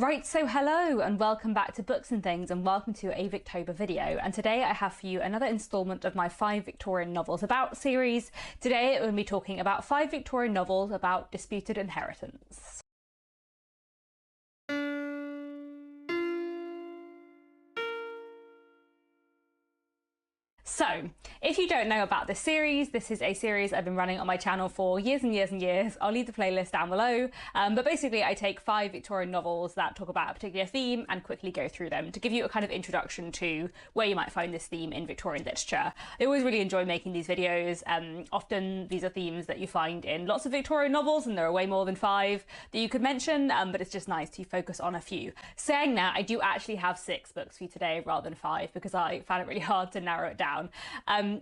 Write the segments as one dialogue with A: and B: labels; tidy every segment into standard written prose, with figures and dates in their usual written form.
A: Right, so hello and welcome back to Books and Things, and welcome to a Victober video. And today I have for you another instalment of my 5 Victorian novels about series. Today we're going to be talking about 5 Victorian novels about disputed inheritance. So, if you don't know about this is a series I've been running on my channel for years and years and years. I'll leave the playlist down below, but basically I take 5 Victorian novels that talk about a particular theme and quickly go through them to give you a kind of introduction to where you might find this theme in Victorian literature. I always really enjoy making these videos. Often these are themes that you find in lots of Victorian novels, and there are way more than 5 that you could mention, but it's just nice to focus on a few. Saying that, I do actually have 6 books for you today rather than 5 because I found it really hard to narrow it down.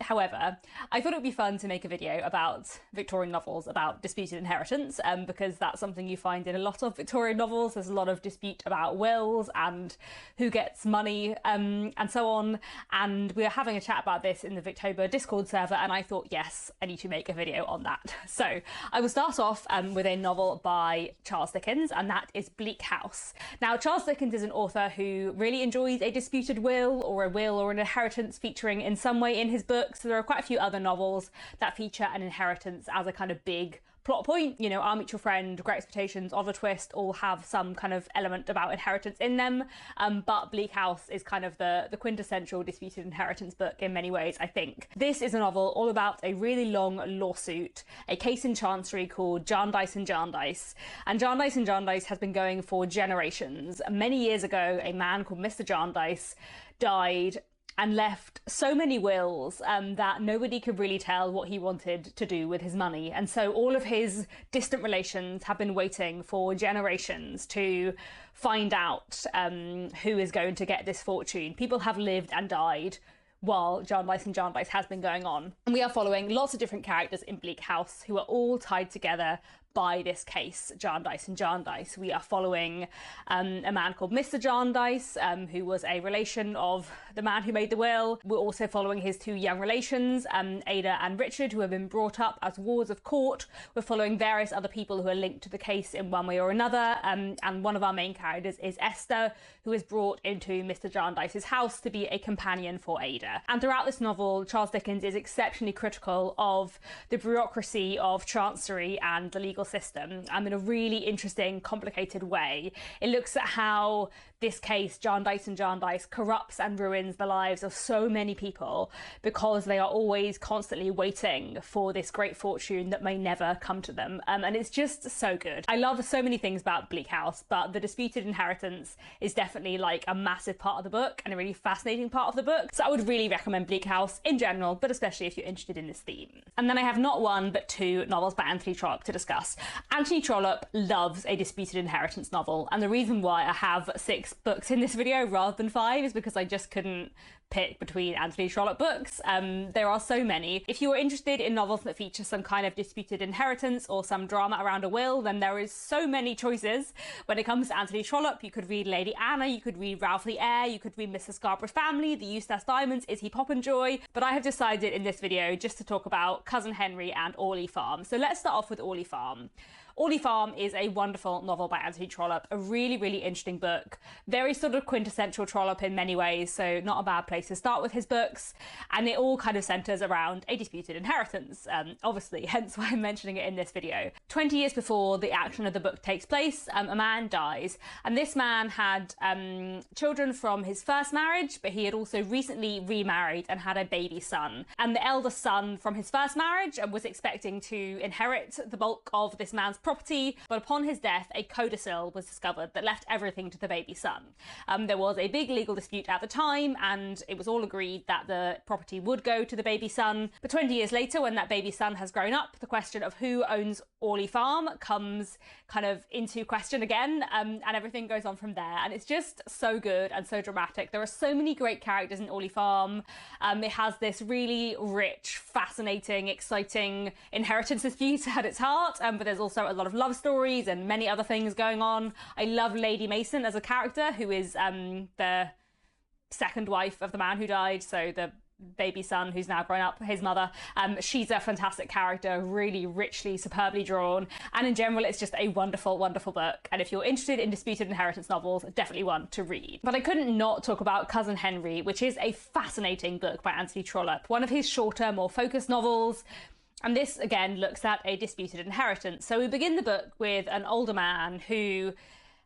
A: However, I thought it would be fun to make a video about Victorian novels about disputed inheritance, because that's something you find in a lot of Victorian novels. There's a lot of dispute about wills and who gets money, and so on. And we are having a chat about this in the Victober Discord server, and I thought, yes, I need to make a video on that. So I will start off with a novel by Charles Dickens, and that is Bleak House. Now, Charles Dickens is an author who really enjoys a disputed will or an inheritance featuring in some way in his books. So there are quite a few other novels that feature an inheritance as a kind of big plot point. You know, Our Mutual Friend, Great Expectations, Oliver Twist all have some kind of element about inheritance in them, but Bleak House is kind of the quintessential disputed inheritance book in many ways, I think. This is a novel all about a really long lawsuit, a case in Chancery called Jarndyce and Jarndyce. And Jarndyce and Jarndyce has been going for generations. Many years ago, a man called Mr. Jarndyce died and left so many wills that nobody could really tell what he wanted to do with his money. And so all of his distant relations have been waiting for generations to find out who is going to get this fortune. People have lived and died while Jarndyce and Jarndyce has been going on. And we are following lots of different characters in Bleak House who are all tied together by this case, Jarndyce and Jarndyce. We are following a man called Mr. Jarndyce, who was a relation of the man who made the will. We're also following his 2 young relations, Ada and Richard, who have been brought up as wards of court. We're following various other people who are linked to the case in one way or another, and one of our main characters is Esther, who is brought into Mr. Jarndyce's house to be a companion for Ada. And throughout this novel, Charles Dickens is exceptionally critical of the bureaucracy of Chancery and the legal system, in a really interesting, complicated way. It looks at how this case, Jarndyce and Jarndyce, corrupts and ruins the lives of so many people because they are always constantly waiting for this great fortune that may never come to them. And it's just so good. I love so many things about Bleak House, but the disputed inheritance is definitely like a massive part of the book and a really fascinating part of the book. So I would really recommend Bleak House in general, but especially if you're interested in this theme. And then I have not 1 but 2 novels by Anthony Trollope to discuss. Anthony Trollope loves a disputed inheritance novel, and the reason why I have 6 books in this video rather than 5 is because I just couldn't pick between Anthony Trollope books. There are so many. If you are interested in novels that feature some kind of disputed inheritance or some drama around a will, then there is so many choices. When it comes to Anthony Trollope, you could read Lady Anna, you could read Ralph the Heir, you could read Mr. Scarborough's Family, the Eustace Diamonds, Is He Poppenjoy, but I have decided in this video just to talk about Cousin Henry and Orley Farm. So let's start off with Orley Farm. Orley Farm is a wonderful novel by Anthony Trollope, a really, really interesting book. Very sort of quintessential Trollope in many ways, so not a bad place to start with his books. And it all kind of centres around a disputed inheritance, obviously, hence why I'm mentioning it in this video. 20 years before the action of the book takes place, a man dies, and this man had children from his first marriage, but he had also recently remarried and had a baby son. And the eldest son from his first marriage was expecting to inherit the bulk of this man's property, but upon his death, a codicil was discovered that left everything to the baby son. There was a big legal dispute at the time, and it was all agreed that the property would go to the baby son. But 20 years later, when that baby son has grown up, the question of who owns Orley Farm comes kind of into question again, and everything goes on from there. And it's just so good and so dramatic. There are so many great characters in Orley Farm. It has this really rich, fascinating, exciting inheritance dispute at its heart, but there's also a lot of love stories and many other things going on. I love Lady Mason as a character, who is the second wife of the man who died, so the baby son who's now grown up, his mother. She's a fantastic character, really richly, superbly drawn, and in general it's just a wonderful, wonderful book, and if you're interested in disputed inheritance novels, definitely one to read. But I couldn't not talk about Cousin Henry, which is a fascinating book by Anthony Trollope, one of his shorter, more focused novels. And this, again, looks at a disputed inheritance. So we begin the book with an older man who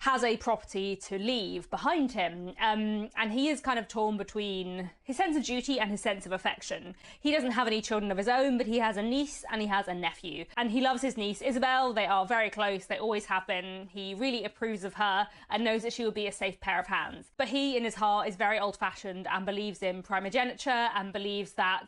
A: has a property to leave behind him, and he is kind of torn between his sense of duty and his sense of affection. He doesn't have any children of his own, but he has a niece and he has a nephew, and he loves his niece Isabel. They are very close, they always have been. He really approves of her and knows that she will be a safe pair of hands, but he in his heart is very old-fashioned and believes in primogeniture and believes that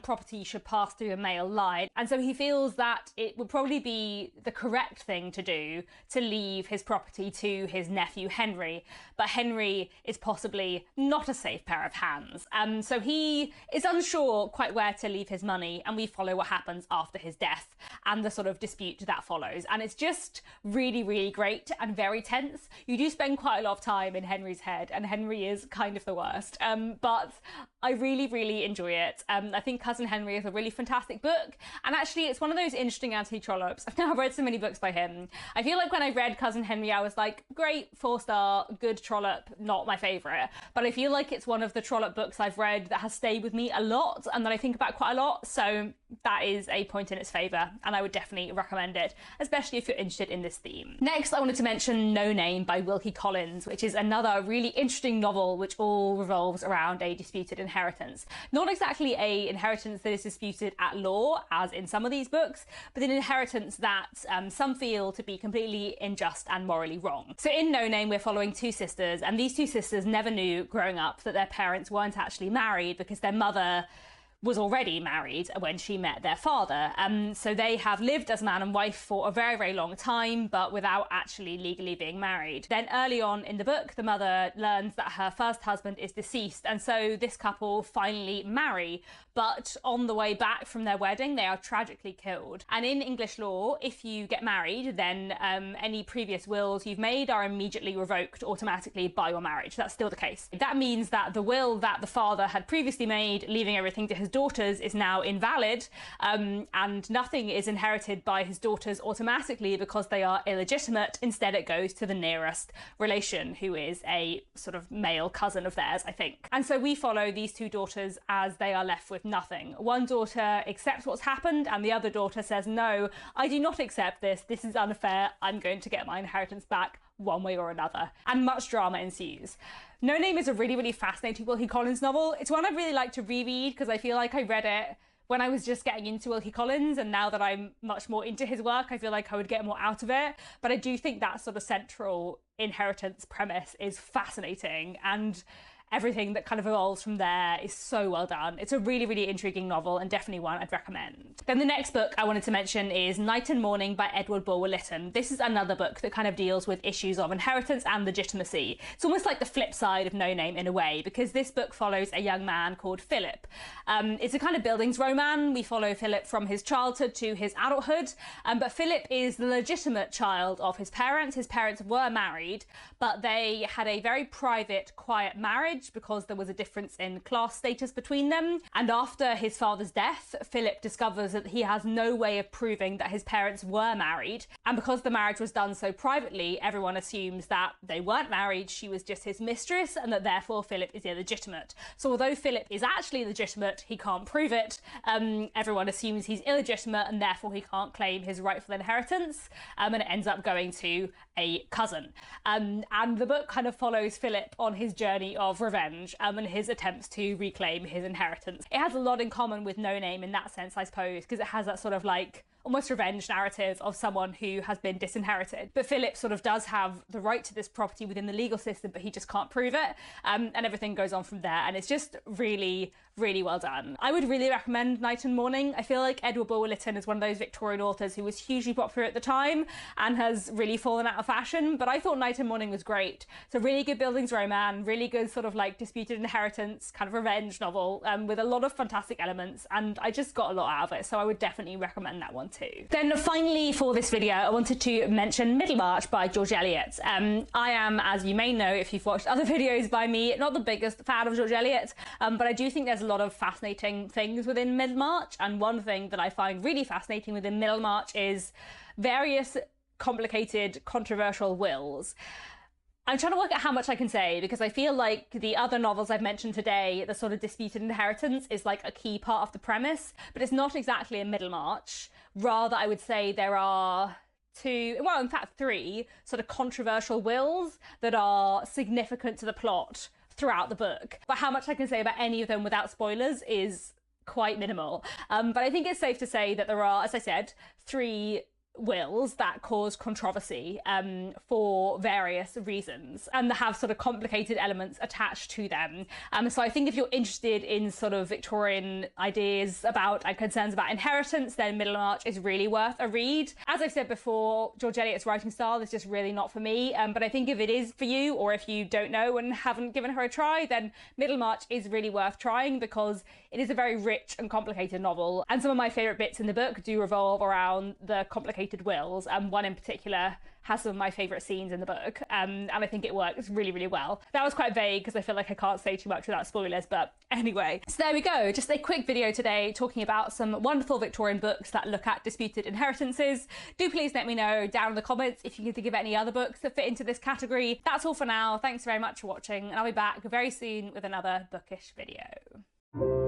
A: property should pass through a male line, and so he feels that it would probably be the correct thing to do to leave his property to his nephew Henry, but Henry is possibly not a safe pair of hands. So he is unsure quite where to leave his money, and we follow what happens after his death and the sort of dispute that follows. And it's just really, really great and very tense. You do spend quite a lot of time in Henry's head, and Henry is kind of the worst. But I really, really enjoy it. I think Cousin Henry is a really fantastic book, and actually it's one of those interesting Anthony Trollopes. I've now read so many books by him. I feel like when I read Cousin Henry, I was like, great, 4-star, good Trollope, not my favourite. But I feel like it's one of the Trollope books I've read that has stayed with me a lot and that I think about quite a lot, so that is a point in its favour, and I would definitely recommend it, especially if you're interested in this theme. Next, I wanted to mention No Name by Wilkie Collins, which is another really interesting novel which all revolves around a disputed inheritance. Not exactly a inheritance that is disputed at law, as in some of these books, but an inheritance that some feel to be completely unjust and morally wrong. So in No Name, we're following two sisters, and these two sisters never knew growing up that their parents weren't actually married because their mother was already married when she met their father. So they have lived as man and wife for a very, very long time, but without actually legally being married. Then early on in the book, the mother learns that her first husband is deceased, and so this couple finally marry. But on the way back from their wedding, they are tragically killed. And in English law, if you get married, then any previous wills you've made are immediately revoked automatically by your marriage. That's still the case. That means that the will that the father had previously made, leaving everything to his daughters, is now invalid, and nothing is inherited by his daughters automatically because they are illegitimate. Instead, it goes to the nearest relation, who is a sort of male cousin of theirs, I think. And so we follow these two daughters as they are left with nothing. One daughter accepts what's happened, and the other daughter says, no, I do not accept this. This is unfair. I'm going to get my inheritance back one way or another. And much drama ensues. No Name is a really, really fascinating Wilkie Collins novel. It's one I'd really like to reread because I feel like I read it when I was just getting into Wilkie Collins, and now that I'm much more into his work, I feel like I would get more out of it. But I do think that sort of central inheritance premise is fascinating, and everything that kind of evolves from there is so well done. It's a really, really intriguing novel, and definitely one I'd recommend. Then the next book I wanted to mention is Night and Morning by Edward Bulwer-Lytton. This is another book that kind of deals with issues of inheritance and legitimacy. It's almost like the flip side of No Name in a way, because this book follows a young man called Philip. It's a kind of Bildungsroman. We follow Philip from his childhood to his adulthood, but Philip is the legitimate child of his parents. His parents were married, but they had a very private, quiet marriage because there was a difference in class status between them. And after his father's death, Philip discovers that he has no way of proving that his parents were married. And because the marriage was done so privately, everyone assumes that they weren't married, she was just his mistress, and that therefore Philip is illegitimate. So although Philip is actually legitimate, he can't prove it. Everyone assumes he's illegitimate, and therefore he can't claim his rightful inheritance, and it ends up going to a cousin. And the book kind of follows Philip on his journey of revenge and his attempts to reclaim his inheritance. It has a lot in common with No Name in that sense, I suppose, because it has that sort of like almost revenge narrative of someone who has been disinherited. But Philip sort of does have the right to this property within the legal system, but he just can't prove it. And everything goes on from there. And it's just really, really well done. I would really recommend Night and Morning. I feel like Edward Bulwer-Lytton is one of those Victorian authors who was hugely popular at the time and has really fallen out of fashion. But I thought Night and Morning was great. It's a really good Bildungsroman, really good sort of like disputed inheritance, kind of revenge novel with a lot of fantastic elements. And I just got a lot out of it. So I would definitely recommend that one too. Then finally for this video, I wanted to mention Middlemarch by George Eliot. I am, as you may know if you've watched other videos by me, not the biggest fan of George Eliot, but I do think there's a lot of fascinating things within Middlemarch, and one thing that I find really fascinating within Middlemarch is various complicated, controversial wills. I'm trying to work out how much I can say, because I feel like the other novels I've mentioned today, the sort of disputed inheritance is like a key part of the premise, but it's not exactly in Middlemarch. Rather, I would say there are in fact three sort of controversial wills that are significant to the plot throughout the book. But how much I can say about any of them without spoilers is quite minimal. But I think it's safe to say that there are, as I said, three wills that cause controversy for various reasons, and have sort of complicated elements attached to them. So I think if you're interested in sort of Victorian ideas about and concerns about inheritance, then Middlemarch is really worth a read. As I've said before, George Eliot's writing style is just really not for me, but I think if it is for you, or if you don't know and haven't given her a try, then Middlemarch is really worth trying, because it is a very rich and complicated novel, and some of my favourite bits in the book do revolve around the complicated wills, and one in particular has some of my favourite scenes in the book, and I think it works really, really well. That was quite vague because I feel like I can't say too much without spoilers, but anyway. So there we go, just a quick video today talking about some wonderful Victorian books that look at disputed inheritances. Do please let me know down in the comments if you can think of any other books that fit into this category. That's all for now. Thanks very much for watching, and I'll be back very soon with another bookish video.